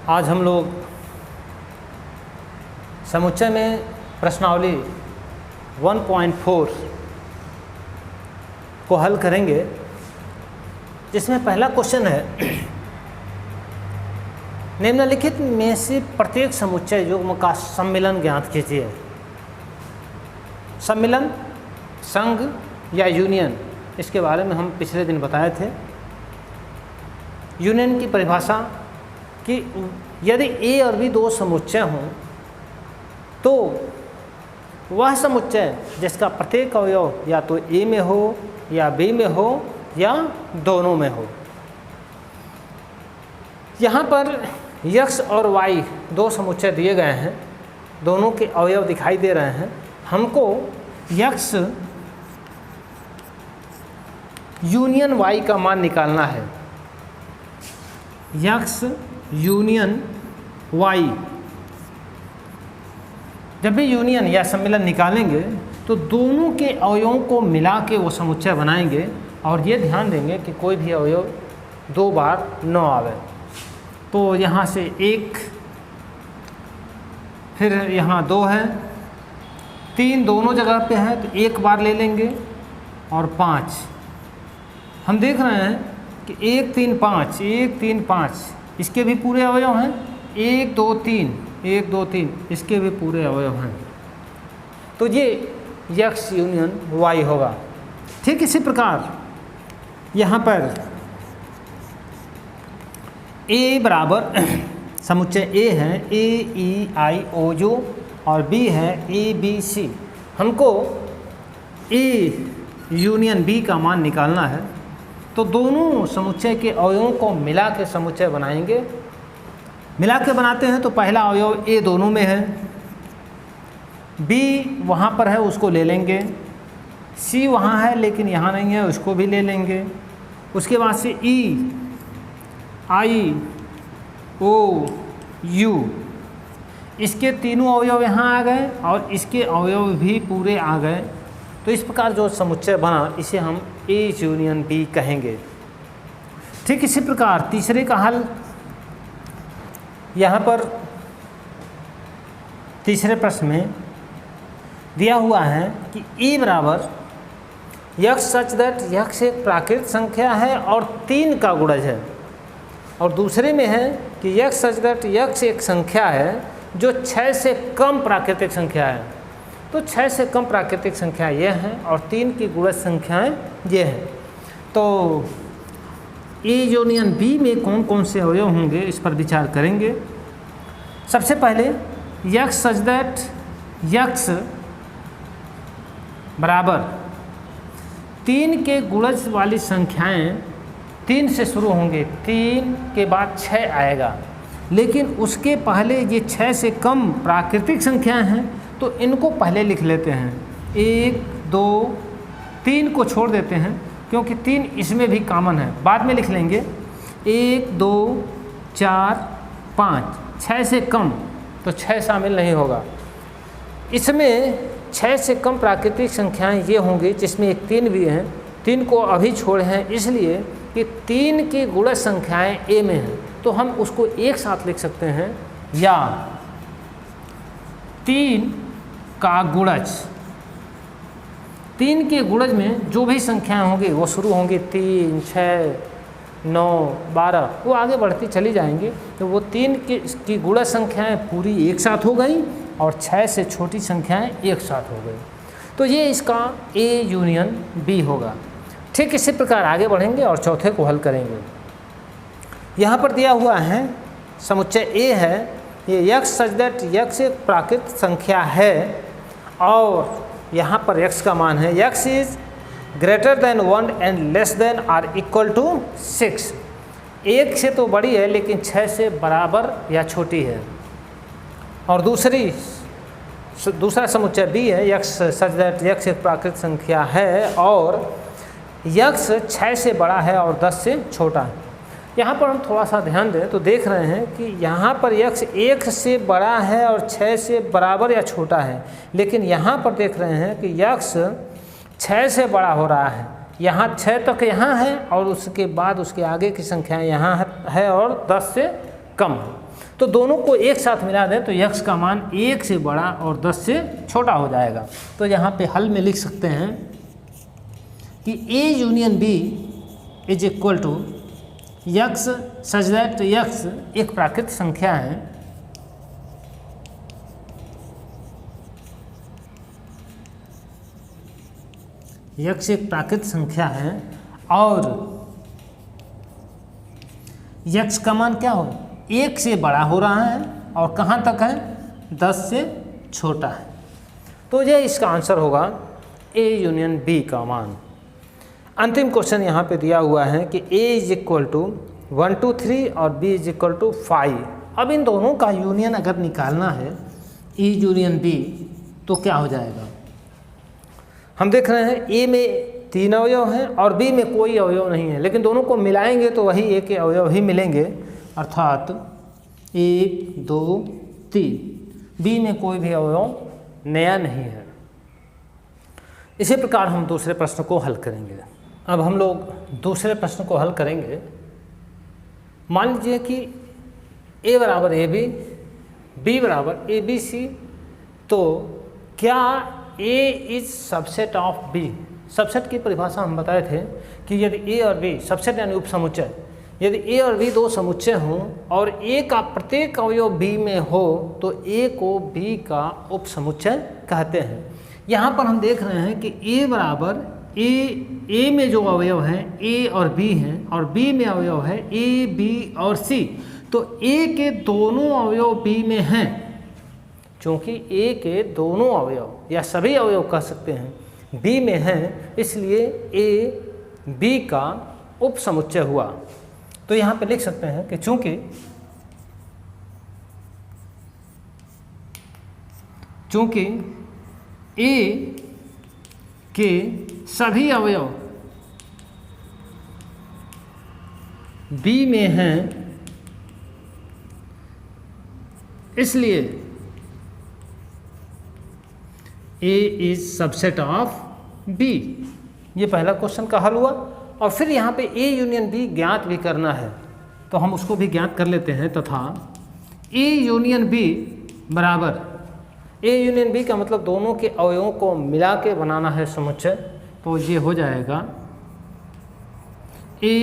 आज हम लोग समुच्चय में प्रश्नावली 1.4 को हल करेंगे, जिसमें पहला क्वेश्चन है निम्नलिखित में से प्रत्येक समुच्चय युग्म का सम्मिलन ज्ञात कीजिए। सम्मिलन, संघ या यूनियन, इसके बारे में हम पिछले दिन बताए थे। यूनियन की परिभाषा कि यदि ए और बी दो समुच्चय हों तो वह समुच्चय जिसका प्रत्येक अवयव या तो ए में हो या बी में हो या दोनों में हो। यहाँ पर यक्स और वाई दो समुच्चय दिए गए हैं, दोनों के अवयव दिखाई दे रहे हैं। हमको यक्स यूनियन वाई का मान निकालना है। यक्स यूनियन वाई, जब भी यूनियन या सम्मिलन निकालेंगे तो दोनों के अवयवों को मिला के वो समुच्चय बनाएंगे, और ये ध्यान देंगे कि कोई भी अवयव दो बार न आवे। तो यहाँ से एक, फिर यहाँ दो है, तीन दोनों जगह पे है तो एक बार ले लेंगे, और पाँच हम देख रहे हैं कि 1 3 5 1 3 5 इसके भी पूरे अवयव हैं। 1 2 3 1 2 3 इसके भी पूरे अवयव हैं। तो ये यक्स यूनियन वाई होगा। ठीक इसी प्रकार यहाँ पर ए बराबर समुच्चय ए है AEIOU और बी है ABC। हमको ए यूनियन बी का मान निकालना है, तो दोनों समुच्चय के अवयवों को मिला के समुच्चय बनाएंगे। मिला के बनाते हैं तो पहला अवयव ए दोनों में है, बी वहाँ पर है उसको ले लेंगे, सी वहाँ है लेकिन यहाँ नहीं है उसको भी ले लेंगे। उसके बाद से EIOU, इसके तीनों अवयव यहाँ आ गए और इसके अवयव भी पूरे आ गए। तो इस प्रकार जो समुच्चय बना इसे हम ए यूनियन बी कहेंगे। ठीक इसी प्रकार तीसरे का हल यहाँ पर तीसरे प्रश्न में दिया हुआ है कि ए बराबर यक्स सच दैट यक्स एक प्राकृत संख्या है और 3 का गुणज है, और दूसरे में है कि यक्स सच दैट यक्स एक संख्या है जो 6 से कम प्राकृतिक संख्या है। तो 6 से कम प्राकृतिक संख्या ये हैं और 3 की गुणज संख्याएं ये हैं। तो ए यूनियन बी में कौन कौन से अवयव होंगे इस पर विचार करेंगे। सबसे पहले यक्स सच दैट यक्स बराबर 3 के गुणज वाली संख्याएं 3 से शुरू होंगे, 3 के बाद 6 आएगा, लेकिन उसके पहले ये 6 से कम प्राकृतिक संख्याएं हैं तो इनको पहले लिख लेते हैं। 1 2 3 को छोड़ देते हैं क्योंकि 3 इसमें भी कॉमन है, बाद में लिख लेंगे। 1 2 4 5 6 से कम तो 6 शामिल नहीं होगा। इसमें 6 से कम प्राकृतिक संख्याएं ये होंगी जिसमें एक 3 भी हैं, 3 को अभी छोड़े हैं इसलिए कि 3 की गुणज संख्याएं ए में हैं, तो हम उसको एक साथ लिख सकते हैं, या 3 का गुणज। 3 के गुणज में जो भी संख्याएं होंगी वो शुरू होंगी 3 6 9 12, वो आगे बढ़ती चली जाएंगी। तो वो 3 की गुणज संख्याएं पूरी एक साथ हो गई और 6 से छोटी संख्याएं एक साथ हो गई। तो ये इसका ए यूनियन बी होगा। ठीक इसी प्रकार आगे बढ़ेंगे और चौथे को हल करेंगे। यहाँ पर दिया हुआ है समुच्चय ए है, ये यक्स सच दैट यक्स एक प्राकृत संख्या है और यहाँ पर यक्स का मान है x is greater than 1 and less than or equal to 6। 1 से तो बड़ी है लेकिन 6 से बराबर या छोटी है। और दूसरा समुच्चय बी है यक्स सच दैट यक्स एक प्राकृत संख्या है और यक्स 6 से बड़ा है और 10 से छोटा है। यहाँ पर हम थोड़ा सा ध्यान दें तो देख रहे हैं कि यहाँ पर यक्स 1 से बड़ा है और 6 से बराबर या छोटा है, लेकिन यहाँ पर देख रहे हैं कि यक्स 6 से बड़ा हो रहा है। यहाँ 6 तक यहाँ है और उसके बाद उसके आगे की संख्याएं यहाँ है और 10 से कम है। तो दोनों को एक साथ मिला दें तो x का मान 1 से बड़ा और 10 से छोटा हो जाएगा। तो यहाँ पे हल में लिख सकते हैं कि A union B is equal to x such that x एक प्राकृतिक संख्या है x एक प्राकृतिक संख्या है और x का मान क्या हो 1 से बड़ा हो रहा है और कहाँ तक है 10 से छोटा है। तो ये इसका आंसर होगा A यूनियन B का मान। अंतिम क्वेश्चन यहाँ पे दिया हुआ है कि A इज इक्वल टू 1 2 3 और B इज इक्वल टू 5। अब इन दोनों का यूनियन अगर निकालना है A यूनियन B तो क्या हो जाएगा। हम देख रहे हैं A में 3 अवयव हैं और B में कोई अवयव नहीं है, लेकिन दोनों को मिलाएंगे तो वही A के अवयव ही मिलेंगे, अर्थात 1 2 3। B में कोई भी अवयव नया नहीं है। इसी प्रकार हम दूसरे प्रश्न को हल करेंगे। अब हम लोग दूसरे प्रश्न को हल करेंगे। मान लीजिए कि A बराबर AB, B बराबर ABC, तो क्या A is subset of B। Subset की परिभाषा हम बताए थे कि यदि A और B सबसेट यानी उपसमुच्चय, यदि A और B दो समुच्चय हों और A का प्रत्येक अवयव B में हो तो A को B का उपसमुच्चय कहते हैं। यहाँ पर हम देख रहे हैं कि A बराबर A में जो अवयव हैं A और B हैं और B में अवयव है A B और C, तो A के दोनों अवयव B में हैं। चूँकि A के दोनों अवयव या सभी अवयव कह सकते हैं B में हैं, इसलिए A B का उपसमुच्चय हुआ। तो यहाँ पे लिख सकते हैं कि चूँकि A के सभी अवयव B में हैं, इसलिए A is subset of B। ये पहला क्वेश्चन का हल हुआ। और फिर यहाँ पे A यूनियन B ज्ञात भी करना है, तो हम उसको भी ज्ञात कर लेते हैं। तथा A यूनियन B बराबर, A यूनियन B का मतलब दोनों के अवयवों को मिला के बनाना है समुच्चय, तो ये हो जाएगा A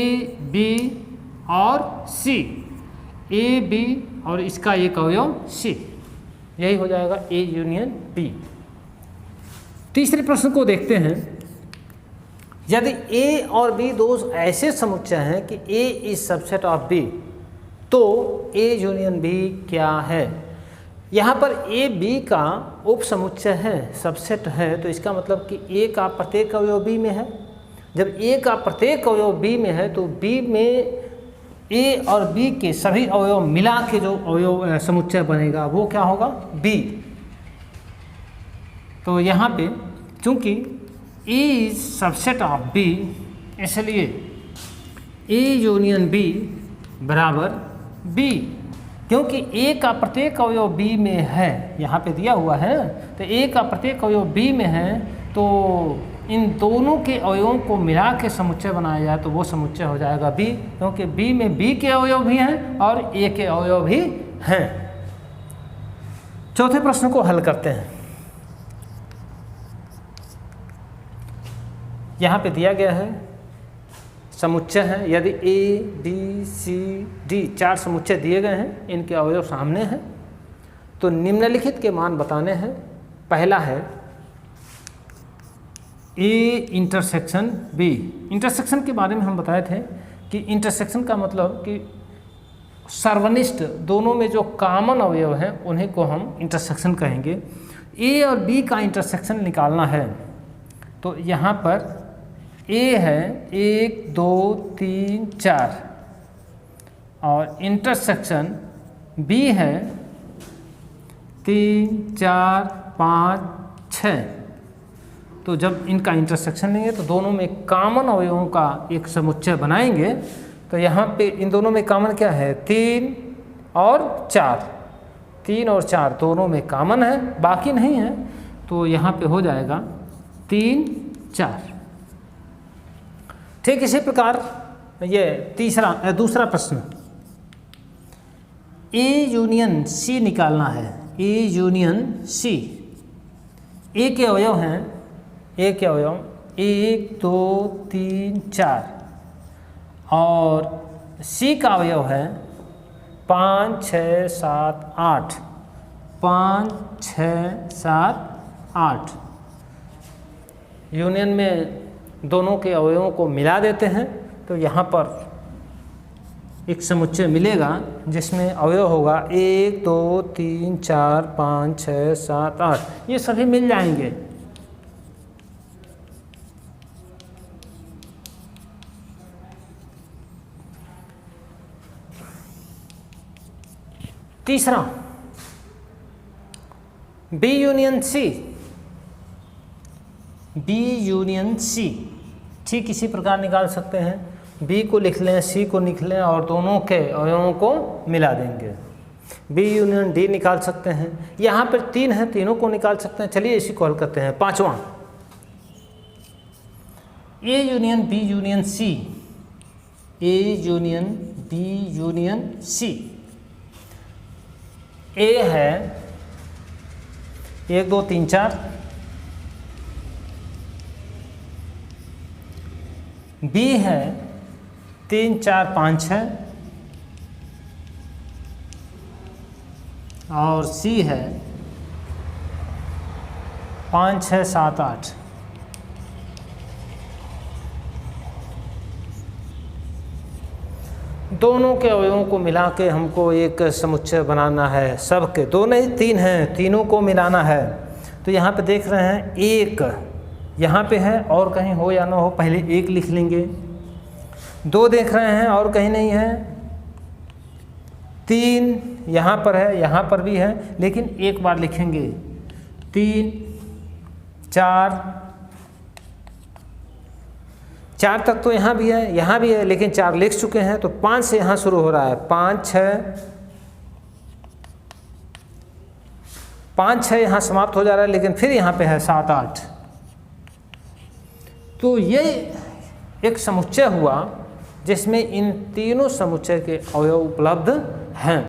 B और C, A B और इसका एक अवयव C, यही हो जाएगा A यूनियन B। तीसरे प्रश्न को देखते हैं। यदि A और B दो ऐसे समुच्चय हैं कि A is subset of B, तो A यूनियन B क्या है। यहाँ पर A B का उपसमुच्चय है, सबसेट है, तो इसका मतलब कि A का प्रत्येक अवयव B में है। जब A का प्रत्येक अवयव B में है तो B में A और B के सभी अवयव मिला के जो अवयव समुच्चय बनेगा वो क्या होगा B। तो यहाँ पे चूँकि A is subset of B, इसलिए A यूनियन B बराबर B। क्योंकि A का प्रत्येक अवयव B में है, यहाँ पे दिया हुआ है, तो A का प्रत्येक अवयव B में है, तो इन दोनों के अवयवों को मिला के समुच्चय बनाया जाए तो वो समुच्चय हो जाएगा B, क्योंकि B में B के अवयव भी हैं और A के अवयव भी हैं। चौथे प्रश्न को हल करते हैं। यहाँ पे दिया गया है समुच्चय है, यदि A B C D 4 समुच्चय दिए गए हैं, इनके अवयव सामने हैं, तो निम्नलिखित के मान बताने हैं। पहला है A इंटरसेक्शन B। इंटरसेक्शन के बारे में हम बताए थे कि इंटरसेक्शन का मतलब कि सर्वनिष्ठ दोनों में जो कॉमन अवयव हैं उन्हीं को हम इंटरसेक्शन कहेंगे। A और B का इंटरसेक्शन निकालना है, तो यहाँ पर A है 1 2 3 4 और इंटरसेक्शन B है 3 4 5 6। तो जब इनका इंटरसेक्शन लेंगे तो दोनों में कॉमन अवयवों का एक समुच्चय बनाएंगे। तो यहाँ पे इन दोनों में कॉमन क्या है 3 और 4, 3 और 4 दोनों में कॉमन है, बाकी नहीं है, तो यहाँ पे हो जाएगा 3 4। ठीक इसी प्रकार ये दूसरा प्रश्न, ए यूनियन सी निकालना है, ए यूनियन सी। ए के अवयव हैं, ए के अवयव 1 2 3 4 और सी का अवयव है 5 6 7 8, 5 6 7 8। यूनियन में दोनों के अवयवों को मिला देते हैं तो यहाँ पर एक समुच्चय मिलेगा जिसमें अवयव होगा 1 2 3 4 5 6 7 8, ये सभी मिल जाएंगे। तीसरा B union C, B union C ठीक इसी प्रकार निकाल सकते हैं। बी को लिख लें, सी को लिख लें और दोनों के अवयवों को मिला देंगे। बी यूनियन डी निकाल सकते हैं। यहाँ पर 3 है, तीनों को निकाल सकते हैं। चलिए इसी को हल करते हैं। पांचवा A union B union C, A union B union C. A है 1 2 3 4, बी है 3 4 5 6 और सी है 5 6 7 8। दोनों के अवयवों को मिला के हमको एक समुच्चय बनाना है। सबके, दो नहीं 3 हैं, तीनों को मिलाना है। तो यहाँ पे देख रहे हैं 1 यहाँ पे है और कहीं हो या ना हो, पहले 1 लिख लेंगे। 2 देख रहे हैं और कहीं नहीं है। 3 यहाँ पर है, यहाँ पर भी है, लेकिन एक बार लिखेंगे। 3 4 तक तो यहाँ भी है, यहाँ भी है, लेकिन 4 लिख चुके हैं तो 5 से यहाँ शुरू हो रहा है। 5 6 यहाँ समाप्त हो जा रहा है, लेकिन फिर यहाँ पे है 7 8। तो ये एक समुच्चय हुआ जिसमें इन तीनों समुच्चय के अवयव उपलब्ध हैं।